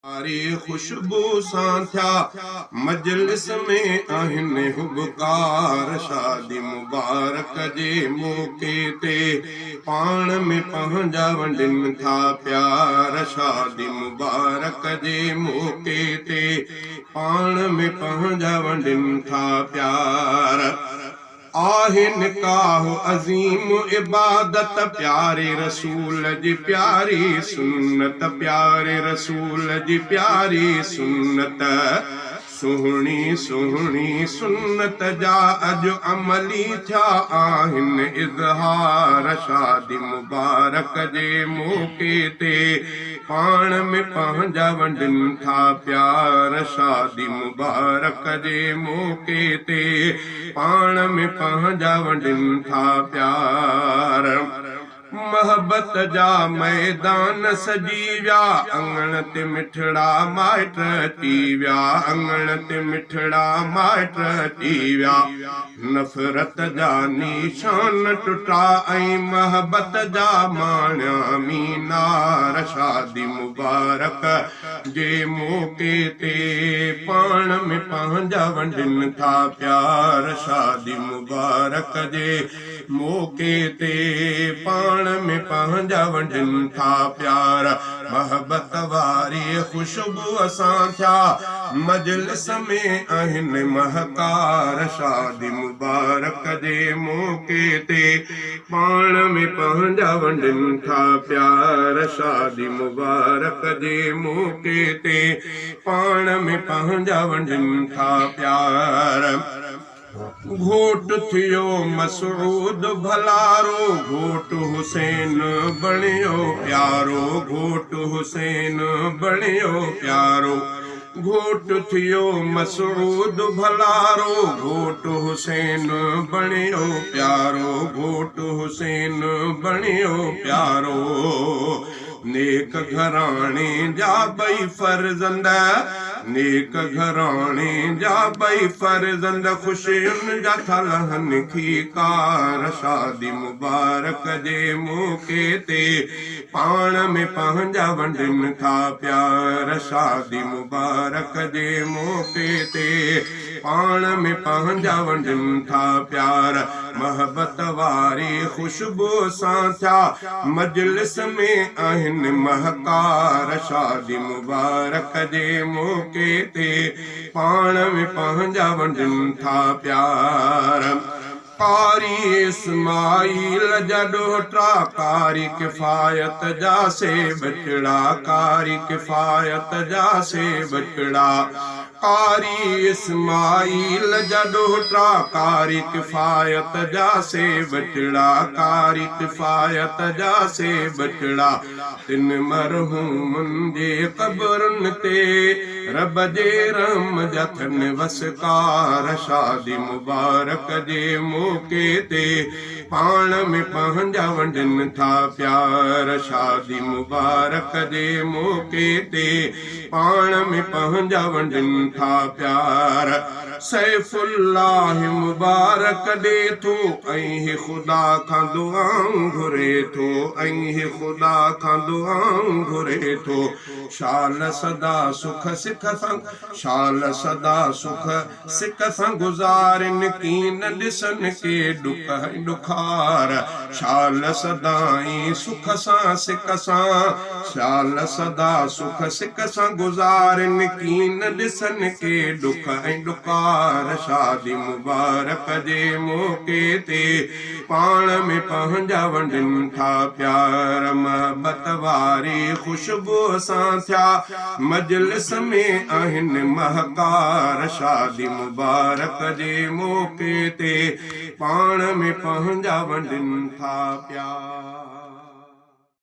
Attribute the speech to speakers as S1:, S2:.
S1: सारी खुशबू सां थिया मजलिस में आहिनि हुबकार। शादी मुबारक जे मौके ते पाण में पंहिंजा वंडनि था प्यार। शादी मुबारक जे मौके ते पाण में पंहिंजा वंडनि था प्यार। आहे निकाह अज़ीम इबादत प्यारे रसूल जी प्यारी सुन्नत। प्यारे रसूल जी प्यारी सुन्नत। सुहिणी सुहिणी सुन्नत जा अॼु अमली थिया आहिनि इज़हार। शादी मुबारक जे मौके ते पाण में पंहिंजा वंडनि था प्यार। शादी मुबारक जे मौके ते पाण में पंहिंजा वंडनि था प्यार। मोहब्बत जा मैदान सजी विया अंगण ते मिठड़ा माइट अची विया। अंगण ते मिठड़ा माइट अची विया। नफ़रत जा निशान टुटा ऐं मोहब्बत जा माणिया मीनार। शादी मुबारक जे मौके ते पाण में पंहिंजा वंडनि था प्यार। शादी मुबारक जे मौके ते पाण में पंहिंजा वंडनि था प्यार। मोहब्बत वारी खुशबू सां थिया मजलिस में आहिनि महकार। शादी मुबारक जे मौके ते पाण में पंहिंजा वंडनि था प्यार। शादी मुबारक जे मौके ते पाण में पंहिंजा वंडनि था प्यार। घोट थियो मसूद भलारो घोट हुसैन बणियो प्यारो। घोट हुसैन बणियो प्यारो। घोट थियो मसूद भलारो घोट हुसैन बणियो प्यारो। घोट हुसैन बणियो प्यारो। नेक घराणे जा ॿई फर्ज़ंद नेक घराणे जा ॿई फर्ज़ंद ख़ुशियुनि जा था लहनि खीकार। शादी मुबारक जे मौके ते पाण में पंहिंजा वंडनि था प्यार। शादी मुबारक जे मौके ते पाण में पंहिंजा वंडनि था प्यार। मोहब्बत वारी खुशबू सां थिया मजलिस में आहिनि महकार। शादी मुबारक जे मौके ते पाण में पंहिंजा वंडनि था प्यार। कारी इस्माइल जा ॾोहिटा कारी किफ़ायत जा से बचड़ा। कारी किफ़ायत जा से बचड़ा। कारी इस्माइल जा ॾोहिटा कारी किफ़ायत जा से बचड़ा। कारी किफ़ायत जा से बचड़ा। तिन मरहूमनि जे क़ब्रुनि ते रब जे रहम जा थियनि वसकार। शादी मुबारक जे मौके ते पाण में पंहिंजा वंडनि था प्यार। शादी मुबारक जे मौके ते पाण में पंहिंजा वंडनि था प्यार। सैफुल्लाह मुबारक ॾे थो ऐं ख़ुदा खां दुआऊं घुरे थो। ऐं ख़ुदा खां दुआऊं घुरे थो। शाल सदा सुख सिख सां शाल सदा सुख सिक सां गुज़ारिन कीन ॾिसनि के ॾुख ऐं ॾुखार। शाल सदाई सुख सां सिक सां शाल सदा सुख सिक सां गुज़ारिन कीन ॾिसनि के ॾुख ऐं ॾुखार। शादी मुबारक जे मौके ते पाण में पंहिंजा वंडनि था प्यार। मोहब्बत वारी खुशबू सां थिया मजलिस में आहिनि महकार। शादी मुबारक जे मौके ते पाण में पंहिंजा वंडनि था प्यार।